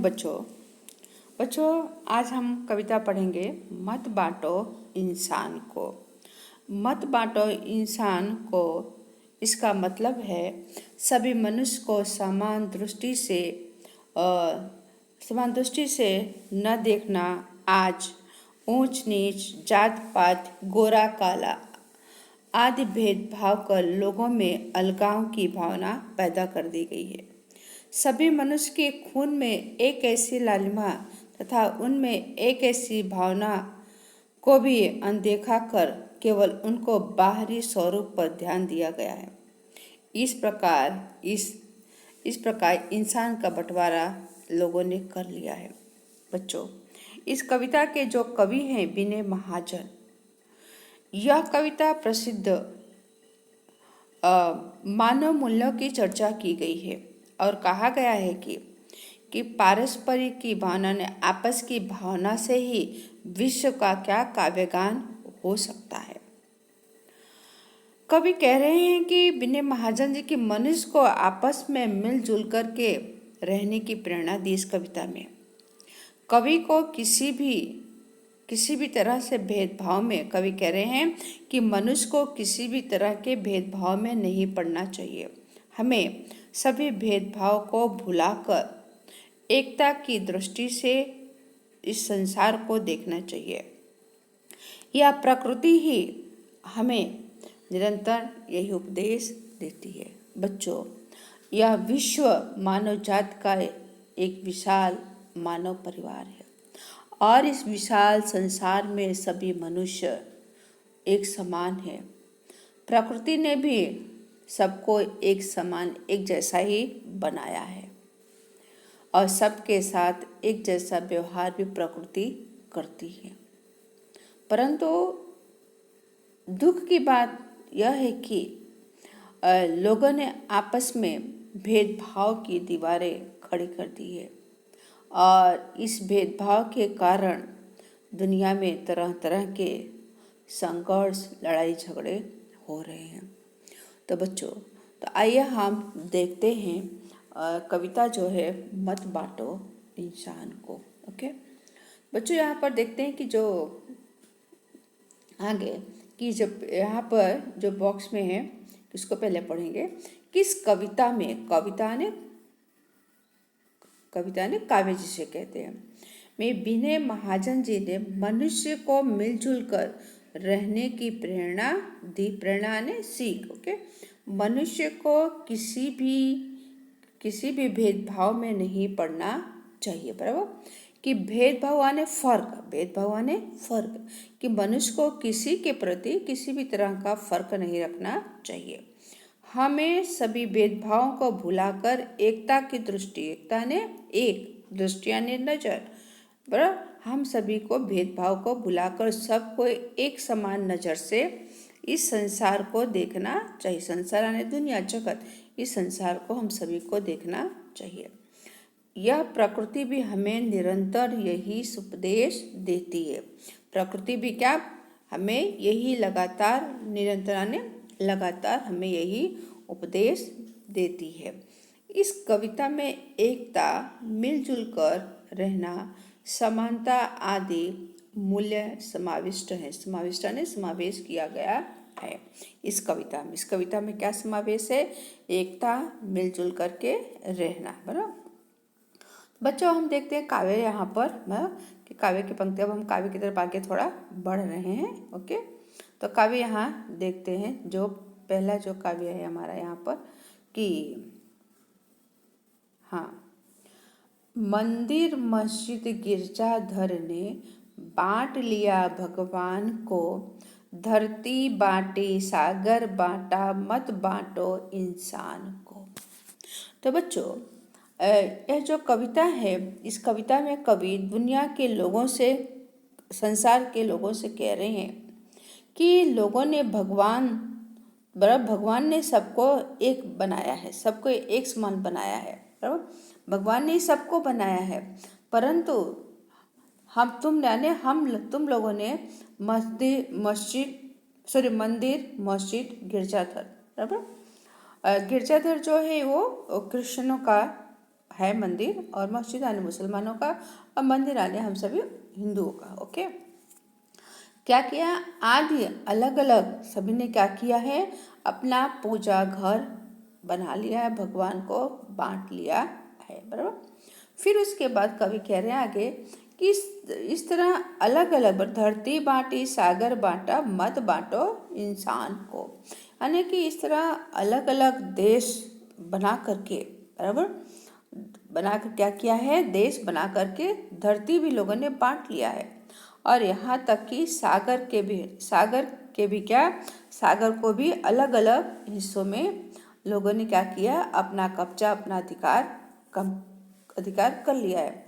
बच्चों बच्चों आज हम कविता पढ़ेंगे। मत बांटो इंसान को। मत बांटो इंसान को, इसका मतलब है सभी मनुष्य को समान दृष्टि से न देखना। आज ऊंच नीच, जात पात, गोरा काला आदि भेदभाव कर लोगों में अलगाव की भावना पैदा कर दी गई है। सभी मनुष्य के खून में एक ऐसी लालिमा तथा उनमें एक ऐसी भावना को भी अनदेखा कर केवल उनको बाहरी स्वरूप पर ध्यान दिया गया है। इस प्रकार इंसान का बंटवारा लोगों ने कर लिया है। बच्चों, इस कविता के जो कवि हैं विनय महाजन, यह कविता प्रसिद्ध मानव मूल्यों की चर्चा की गई है और कहा गया है कि पारस्परिक की भावना ने आपस की भावना से ही विश्व का क्या काव्यगान हो सकता है। कवि कह रहे हैं कि विनय महाजन जी की मनुष्य को आपस में मिलजुल करके रहने की प्रेरणा दी। इस कविता में कवि को किसी भी तरह से भेदभाव में, कवि कह रहे हैं कि मनुष्य को किसी भी तरह के भेदभाव में नहीं पड़ना चाहिए। हमें सभी भेदभाव को भुलाकर एकता की दृष्टि से इस संसार को देखना चाहिए। यह प्रकृति ही हमें निरंतर यही उपदेश देती है। बच्चों, यह विश्व मानव जात का एक विशाल मानव परिवार है और इस विशाल संसार में सभी मनुष्य एक समान है। प्रकृति ने भी सबको एक समान, एक जैसा ही बनाया है और सबके साथ एक जैसा व्यवहार भी प्रकृति करती है। परंतु दुख की बात यह है कि लोगों ने आपस में भेदभाव की दीवारें खड़ी कर दी है और इस भेदभाव के कारण दुनिया में तरह तरह के संघर्ष, लड़ाई झगड़े हो रहे हैं। तो बच्चों, तो आइए हम देखते हैं कविता जो है मत बांटो इंसान को। ओके बच्चों, यहाँ पर देखते हैं कि जो आगे कि जब यहाँ पर जो बॉक्स में है, इसको पहले पढ़ेंगे। किस कविता में, कविता ने काव्य जिसे कहते हैं, में विनय महाजन जी ने मनुष्य को मिलजुल कर रहने की प्रेरणा दी। प्रेरणा ने सीख। ओके, मनुष्य को किसी भी भेदभाव में नहीं पड़ना चाहिए। बराबर कि भेदभाव आने फर्क कि मनुष्य को किसी के प्रति किसी भी तरह का फर्क नहीं रखना चाहिए। हमें सभी भेदभावों को भुलाकर एकता की दृष्टि, एकता ने एक, दृष्टिया ने नजर, बराबर हम सभी को भेदभाव को भुलाकर सबको एक समान नज़र से इस संसार को देखना चाहिए। संसार यानी दुनिया, जगत, इस संसार को हम सभी को देखना चाहिए। यह प्रकृति भी हमें निरंतर यही उपदेश देती है। प्रकृति भी क्या, हमें यही लगातार हमें यही उपदेश देती है। इस कविता में एकता, मिलजुल कर रहना, समानता आदि मूल्य समाविष्ट है। समावेश किया गया है इस कविता में क्या समावेश है? एकता, मिलजुल करके रहना। बराबर बच्चों, हम देखते हैं काव्य यहाँ पर कि काव्य की पंक्ति, अब हम काव्य की तरफ आगे थोड़ा बढ़ रहे हैं। ओके, तो काव्य यहाँ देखते हैं। जो पहला जो काव्य है हमारा यहाँ पर कि हाँ, मंदिर मस्जिद गिरजाघर ने बांट लिया भगवान को, धरती बांटी सागर बांटा, मत बांटो इंसान को। तो बच्चों, यह जो कविता है, इस कविता में कवि दुनिया के लोगों से, संसार के लोगों से कह रहे हैं कि लोगों ने भगवान ने सबको एक बनाया है, सबको एक समान बनाया है। बराबर भगवान ने सबको बनाया है, परंतु तुम लोगों ने मंदिर मस्जिद गिरजाघर, बराबर गिरजाघर जो है वो क्रिश्चियनों का है मंदिर, और मस्जिद यानी मुसलमानों का और मंदिर यानी हम सभी हिंदुओं का। ओके, क्या किया, आदि अलग अलग सभी ने क्या किया है, अपना पूजा घर बना लिया है, भगवान को बांट लिया है, बराबर। फिर उसके बाद कवि कह रहे हैं आगे कि इस तरह अलग अलग धरती बांटी सागर बांटा मत बांटो इंसान को, यानी कि इस तरह अलग अलग देश बना करके, बराबर, बनाकर क्या किया है, देश बना करके धरती भी लोगों ने बांट लिया है। और यहाँ तक कि सागर के भी क्या, सागर को भी अलग अलग हिस्सों में लोगों ने क्या किया, अपना कब्जा, अपना अधिकार कर लिया है।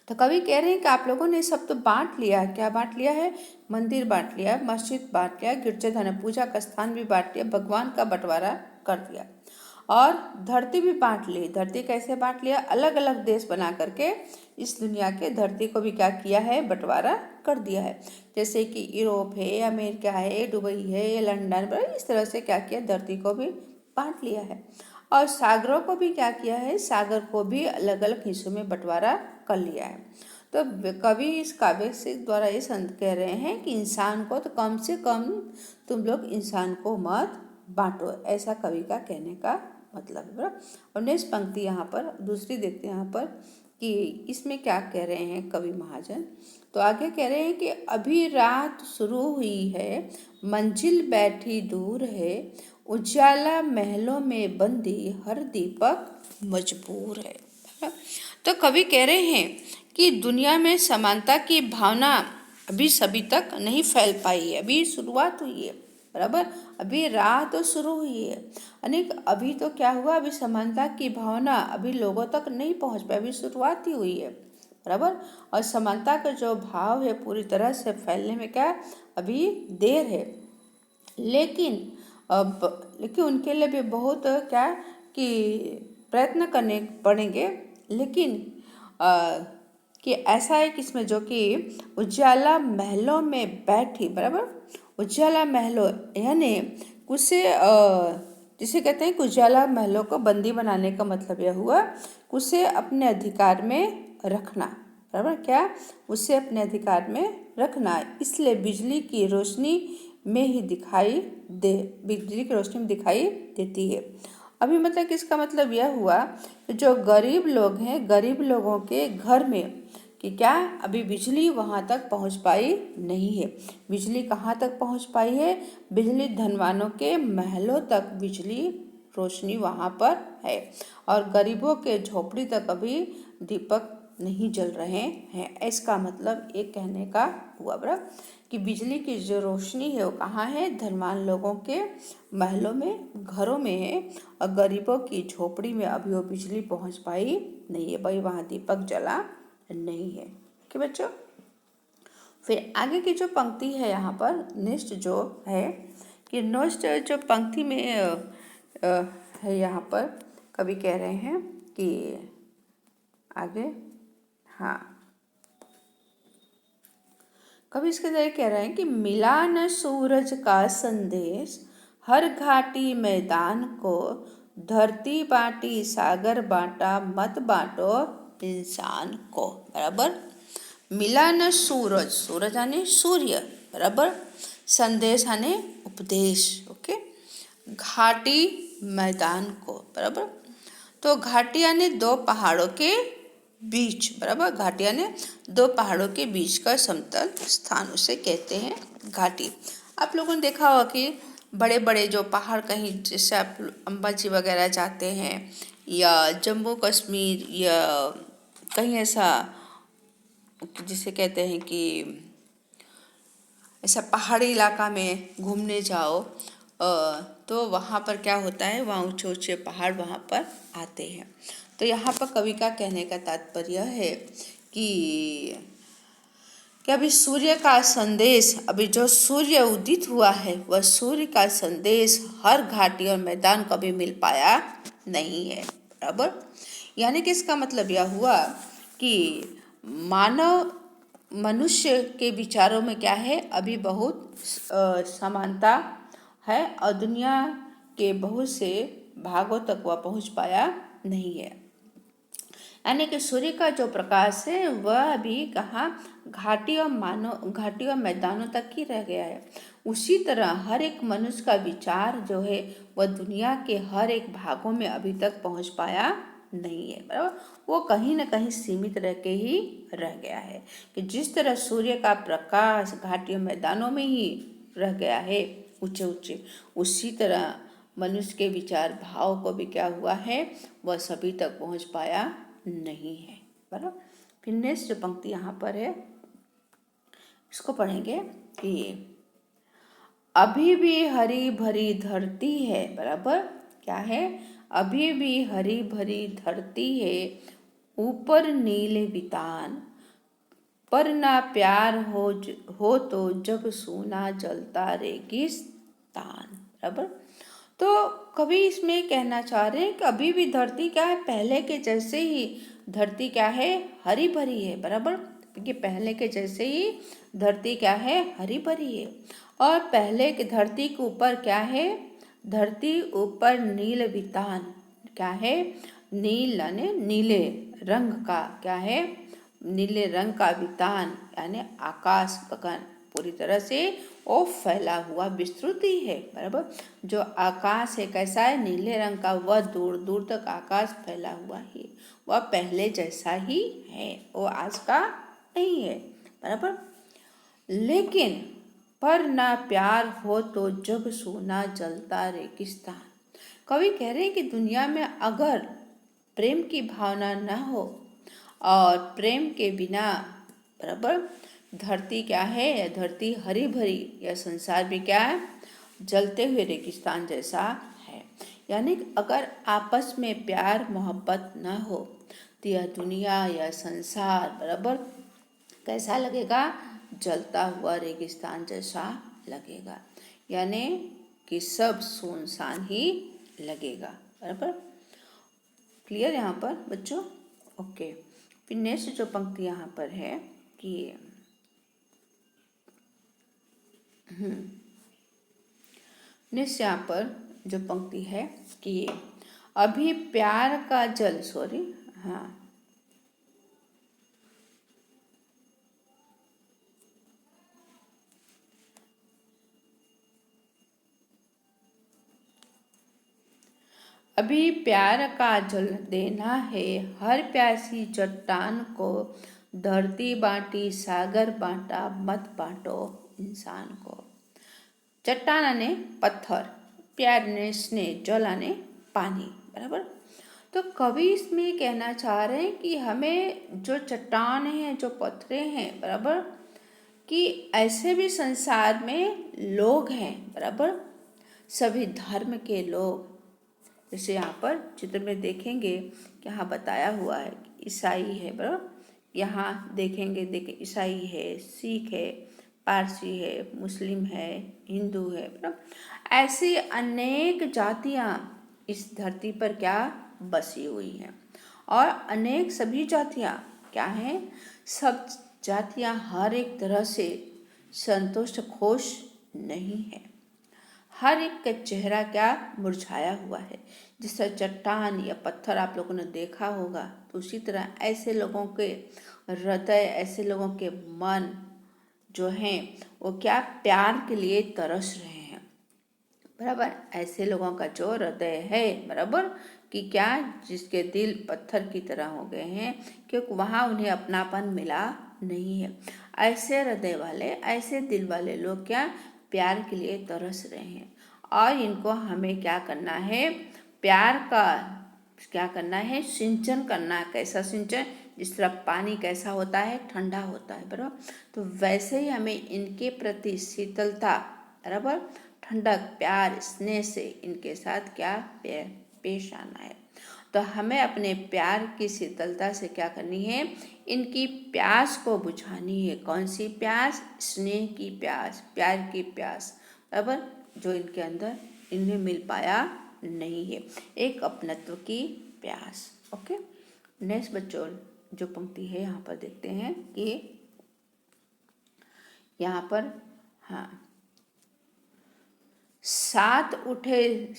तो कवि कह रहे हैं कि आप लोगों ने सब तो बांट लिया है। क्या बांट लिया है, मंदिर बांट लिया, मस्जिद बांट लिया, गिरजाघर पूजा का स्थान भी बांट लिया, भगवान का बंटवारा कर दिया, और धरती भी बांट ली। धरती कैसे बांट लिया, अलग अलग देश बना करके इस दुनिया के धरती को भी क्या किया है, बंटवारा कर दिया है। जैसे कि यूरोप है, अमेरिका है, दुबई है, लंदन, इस तरह से क्या किया, धरती को भी बांट लिया है। और सागरों को भी क्या किया है, सागर को भी अलग अलग हिस्सों में बंटवारा कर लिया है। तो कवि इस काव्य से द्वारा ये संत कह रहे हैं कि इंसान को तो कम से कम तुम लोग इंसान को मत बांटो, ऐसा कवि का कहने का मतलब है। और नेक्स्ट पंक्ति यहाँ पर दूसरी देखते हैं यहाँ पर कि इसमें क्या कह रहे हैं कवि महाजन। तो आगे कह रहे हैं कि अभी रात शुरू हुई है, मंजिल बैठी दूर है, उजाला महलों में बंदी हर दीपक मजबूर है। तो कवि कह रहे हैं कि दुनिया में समानता की भावना अभी सभी तक नहीं फैल पाई है, अभी शुरुआत हुई है, बराबर, अभी राह तो शुरू हुई है। अनेक अभी तो क्या हुआ, अभी समानता की भावना अभी लोगों तक नहीं पहुंच पाई, अभी शुरुआत ही हुई है, बराबर। और समानता का जो भाव है पूरी तरह से फैलने में क्या अभी देर है, लेकिन उनके लिए भी बहुत क्या कि प्रयत्न करने पड़ेंगे। लेकिन कि ऐसा है कि इसमें जो कि उजाला महलों में बैठी, बराबर, उजाला महलों यानी उसे जिसे कहते हैं कि उजाला महलों को बंदी बनाने का मतलब यह हुआ उसे अपने अधिकार में रखना, बराबर, क्या उसे अपने अधिकार में रखना। इसलिए बिजली की रोशनी में दिखाई देती है। अभी मतलब किसका मतलब यह हुआ कि जो गरीब लोग हैं, गरीब लोगों के घर में कि क्या अभी बिजली वहाँ तक पहुँच पाई नहीं है। बिजली कहाँ तक पहुँच पाई है, बिजली धनवानों के महलों तक बिजली रोशनी वहाँ पर है, और गरीबों के झोपड़ी तक अभी दीपक नहीं जल रहे हैं। इसका मतलब एक कहने का हुआ बराबर कि बिजली की जो रोशनी है वो कहाँ है, धनवान लोगों के महलों में, घरों में है, और गरीबों की झोपड़ी में अभी वो बिजली पहुँच पाई नहीं है, भाई वहाँ दीपक जला नहीं है। कि बच्चों, फिर आगे की जो पंक्ति है यहाँ पर नेक्स्ट जो है कि नेक्स्ट जो पंक्ति में है यहाँ पर कवि कह रहे हैं कि आगे, हाँ, कवि इसके जरिए कह रहे हैं कि मिला न सूरज का संदेश हर घाटी मैदान को, धरती बांटी सागर बांटा मत बांटो इंसान को, बराबर। मिला न सूरज, सूरज यानी सूर्य, बराबर, संदेश यानी उपदेश, ओके, घाटी मैदान को, बराबर। तो घाटी यानी दो पहाड़ों के बीच, बराबर, घाटी यानी दो पहाड़ों के बीच का समतल स्थान उसे कहते हैं घाटी। आप लोगों ने देखा होगा कि बड़े बड़े जो पहाड़, कहीं जैसे आप अंबाजी वगैरह जाते हैं या जम्मू कश्मीर या कहीं ऐसा जिसे कहते हैं कि ऐसा पहाड़ी इलाका में घूमने जाओ तो वहाँ पर क्या होता है, वहाँ ऊंचे ऊंचे पहाड़ वहाँ पर आते हैं। तो यहाँ पर कवि का कहने का तात्पर्य है कि अभी सूर्य का संदेश, अभी जो सूर्य उदित हुआ है वह सूर्य का संदेश हर घाटी और मैदान कभी मिल पाया नहीं है, बराबर। यानी कि इसका मतलब यह हुआ कि मनुष्य के विचारों में क्या है, अभी बहुत समानता है, और दुनिया के बहुत से भागों तक वह पहुंच पाया नहीं है। यानी कि सूर्य का जो प्रकाश है वह भी कहाँ घाटी और मैदानों तक ही रह गया है। उसी तरह हर एक मनुष्य का विचार जो है वह दुनिया के हर एक भागों में अभी तक पहुंच पाया नहीं है, बराबर। वो कहीं ना कहीं सीमित रह के ही रह गया है कि जिस तरह सूर्य का प्रकाश घाटी और मैदानों में ही रह गया है ऊंचे ऊंचे, उसी तरह मनुष्य के विचार भाव को भी क्या हुआ है, वह सभी तक पहुंच पाया नहीं है, बराबर। फिर नेक्स्ट जो पंक्ति यहाँ पर है इसको पढ़ेंगे कि अभी भी हरी भरी धरती है, बराबर। क्या है? अभी भी हरी भरी धरती है, ऊपर नीले बितान, पर ना प्यार हो तो जग सूना जलता रेगिस्तान, बराबर। तो कवि इसमें कहना चाह रहे हैं कि अभी भी धरती क्या है, पहले के जैसे ही धरती क्या है, हरी भरी है, बराबर। क्योंकि पहले के जैसे ही धरती क्या है, हरी भरी है। और पहले के धरती के ऊपर क्या है, धरती ऊपर नील वितान, क्या है, नील यानी नीले रंग का, क्या है, नीले रंग का वितान यानी आकाश गगन पूरी तरह से वो फैला हुआ विस्तृत ही है, बराबर। जो आकाश है कैसा है, नीले रंग का, वह दूर दूर तक आकाश फैला हुआ है, वह पहले जैसा ही है, वो आज का नहीं है, बराबर। लेकिन पर ना प्यार हो तो जग सोना जलता रेगिस्तान। कवि कह रहे हैं कि दुनिया में अगर प्रेम की भावना न हो और प्रेम के बिना, बराबर, धरती क्या है, धरती हरी भरी, यह संसार भी क्या है, जलते हुए रेगिस्तान जैसा है। यानी अगर आपस में प्यार मोहब्बत न हो तो यह दुनिया या संसार, बराबर, कैसा लगेगा, जलता हुआ रेगिस्तान जैसा लगेगा। यानी कि सब सुनसान ही लगेगा, बराबर। क्लियर यहाँ पर बच्चों? ओके। फिर नेक्स्ट जो पंक्ति यहाँ पर है कि नेक्स्ट यहाँ पर जो पंक्ति है कि अभी प्यार का जल, सॉरी, हाँ, अभी प्यार का जल देना है हर प्यासी चट्टान को, धरती बांटी सागर बांटा मत बांटो इंसान को। चट्टान आने पत्थर, प्यार ने स्नेह, जल आने पानी, बराबर। तो कवि इसमें कहना चाह रहे हैं कि हमें जो चट्टान है, जो पत्थरे हैं, बराबर, कि ऐसे भी संसार में लोग हैं, बराबर, सभी धर्म के लोग। जैसे यहाँ पर चित्र में देखेंगे कि यहाँ बताया हुआ है कि ईसाई है, बराबर, यहाँ देखेंगे, देखें, ईसाई है, सिख है, पारसी है, मुस्लिम है, हिंदू है, बराबर। ऐसी अनेक जातियाँ इस धरती पर क्या बसी हुई हैं। और अनेक सभी जातियाँ क्या हैं, सब जातियाँ हर एक तरह से संतुष्ट खुश नहीं है। हर एक का चेहरा क्या मुरझाया हुआ है। जिस तरह चट्टान या पत्थर आप लोगों ने देखा होगा, तो उसी तरह ऐसे लोगों के हृदय, ऐसे लोगों के मन जो हैं वो क्या प्यार के लिए तरस रहे हैं, बराबर। ऐसे लोगों का जो हृदय है, बराबर, कि क्या, जिसके दिल पत्थर की तरह हो गए हैं क्योंकि वहाँ उन्हें अपनापन मिला नहीं है। ऐसे हृदय वाले, ऐसे दिल वाले लोग क्या प्यार के लिए तरस रहे हैं। और इनको हमें क्या करना है, प्यार का क्या करना है, सिंचन करना है। कैसा सिंचन? जिस तरह पानी कैसा होता है, ठंडा होता है, बराबर। तो वैसे ही हमें इनके प्रति शीतलता, बराबर, ठंडक, प्यार, स्नेह से इनके साथ क्या पेश आना है। तो हमें अपने प्यार की शीतलता से क्या करनी है, इनकी प्यास को बुझानी है। कौन सी प्यास? स्नेह की प्यास, प्यार की प्यास, बराबर, जो इनके अंदर इन्हें मिल पाया नहीं है, एक अपनत्व की प्यास। ओके। नेक्स्ट बच्चों जो पंक्ति है यहाँ पर देखते हैं कि यहाँ पर, हाँ, साथ उठे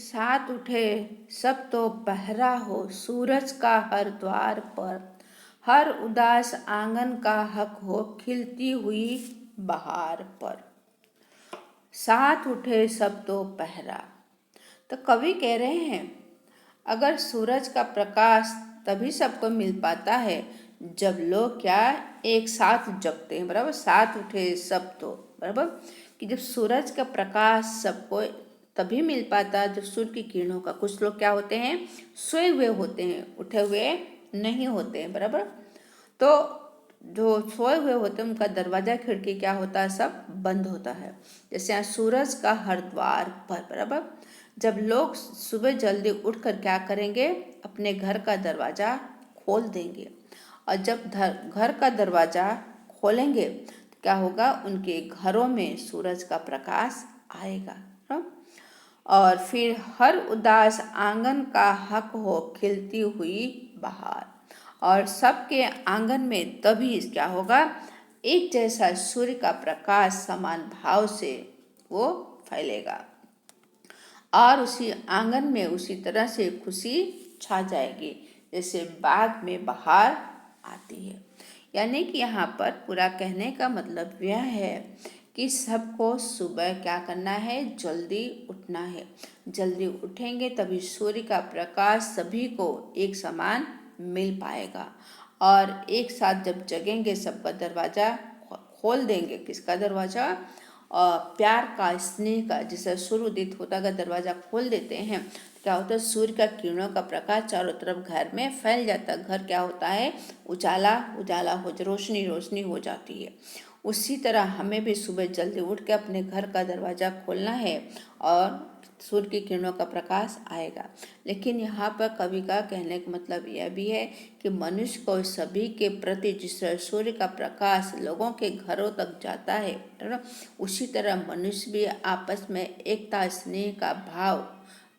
सब तो पहरा हो, सूरज का हर द्वार पर, हर उदास आंगन का हक हो, खिलती हुई बहार पर। साथ उठे सब तो पहरा। तो कवि कह रहे हैं, अगर सूरज का प्रकाश तभी सबको मिल पाता है जब लोग क्या एक साथ जगते हैं, बराबर। साथ उठे सब तो, बराबर, कि जब सूरज का प्रकाश सबको तभी मिल पाता है जब सूर्य की किरणों का, कुछ लोग क्या होते हैं, सोए हुए होते हैं, उठे हुए नहीं होते हैं, बराबर। तो जो सोए हुए होते हैं उनका दरवाजा खिड़की क्या होता है, सब बंद होता है। जैसे यहाँ सूरज का हर द्वार पर, बराबर। जब लोग सुबह जल्दी उठकर क्या करेंगे, अपने घर का दरवाजा खोल देंगे, और जब घर का दरवाजा खोलेंगे तो क्या होगा, उनके घरों में सूरज का प्रकाश आएगा। और फिर हर उदास आंगन का हक हो, खिलती हुई बहार। और सबके आंगन में तभी क्या होगा, एक जैसा सूर्य का प्रकाश समान भाव से वो फैलेगा, और उसी आंगन में उसी तरह से खुशी छा जाएगी जैसे बाग में बहार आती है। यानी कि यहाँ पर पूरा कहने का मतलब यह है कि सबको सुबह क्या करना है, जल्दी उठना है। जल्दी उठेंगे तभी सूर्य का प्रकाश सभी को एक समान मिल पाएगा, और एक साथ जब जगेंगे सबका दरवाजा खोल देंगे। किसका दरवाजा, प्यार का, स्नेह का। जैसे सूर्य उदित होता का दरवाजा खोल देते हैं, क्या होता है, सूर्य का किरणों का प्रकाश चारों तरफ घर में फैल जाता है। घर क्या होता है, उजाला उजाला हो, रोशनी रोशनी हो जाती है। उसी तरह हमें भी सुबह जल्दी उठ के अपने घर का दरवाजा खोलना है और सूर्य की किरणों का प्रकाश आएगा। लेकिन यहाँ पर कवि का कहने का मतलब यह भी है कि मनुष्य को सभी के प्रति जिस तरह सूर्य का प्रकाश लोगों के घरों तक जाता है, उसी तरह मनुष्य भी आपस में एकता स्नेह का भाव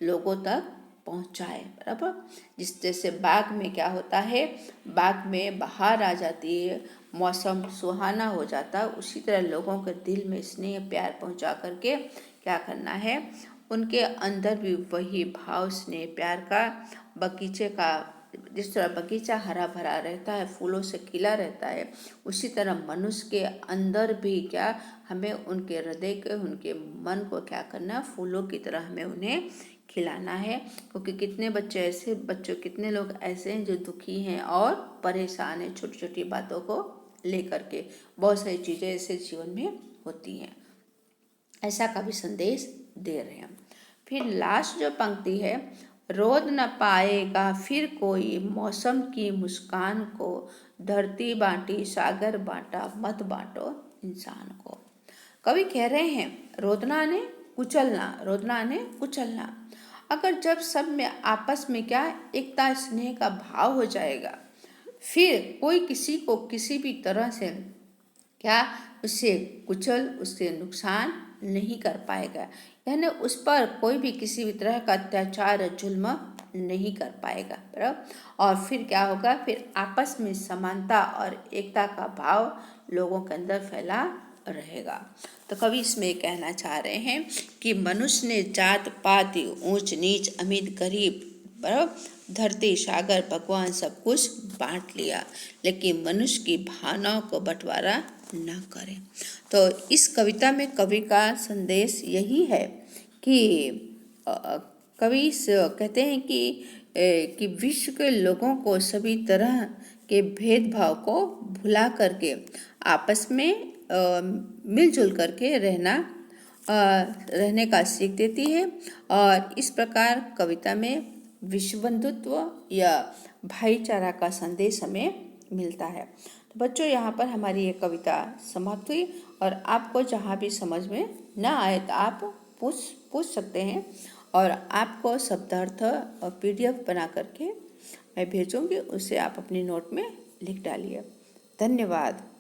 लोगों तक पहुँचाए, बराबर। जिस जैसे बाग में क्या होता है, बाग में बहार आ जाती है, मौसम सुहाना हो जाता है, उसी तरह लोगों के दिल में स्नेह प्यार पहुँचा करके क्या करना है, उनके अंदर भी वही भाव स्नेह प्यार का, बगीचे का, जिस तरह बगीचा हरा भरा रहता है, फूलों से खिला रहता है, उसी तरह मनुष्य के अंदर भी क्या, हमें उनके हृदय के, उनके मन को क्या करना, फूलों की तरह हमें उन्हें खिलाना है। क्योंकि कितने लोग ऐसे हैं जो दुखी हैं और परेशान हैं, छोटी छोटी बातों को लेकर के। बहुत सारी चीज़ें ऐसे जीवन में होती हैं, ऐसा कभी संदेश दे रहे हैं। फिर लास्ट जो पंक्ति है, रोद न पाएगा फिर कोई मौसम की मुस्कान को, धरती बांटी सागर बांटा मत बांटो इंसान को। कवि कह रहे हैं, रोदना ने कुचलना। अगर जब सब में आपस में क्या एकता स्नेह का भाव हो जाएगा, फिर कोई किसी को किसी भी तरह से क्या उससे उससे नुकसान नहीं कर पाएगा। यानी उस पर कोई भी किसी भी तरह का अत्याचार जुल्म नहीं कर पाएगा, बराबर। और फिर क्या होगा, फिर आपस में समानता और एकता का भाव लोगों के अंदर फैला रहेगा। तो कवि इसमें कहना चाह रहे हैं कि मनुष्य ने जात पात ऊंच नीच अमीर गरीब, बराबर, धरती सागर भगवान सब कुछ बांट लिया, लेकिन मनुष्य की भावनाओं को बंटवारा न करें। तो इस कविता में कवि का संदेश यही है कि कवि कहते हैं कि विश्व के लोगों को सभी तरह के भेदभाव को भुला करके आपस में मिलजुल करके रहने का सीख देती है। और इस प्रकार कविता में विश्व बंधुत्व या भाईचारा का संदेश हमें मिलता है। तो बच्चों, यहाँ पर हमारी ये कविता समाप्त हुई, और आपको जहाँ भी समझ में न आए तो आप पूछ सकते हैं, और आपको शब्दार्थ और PDF बना करके मैं भेजूँगी, उसे आप अपनी नोट में लिख डालिए। धन्यवाद।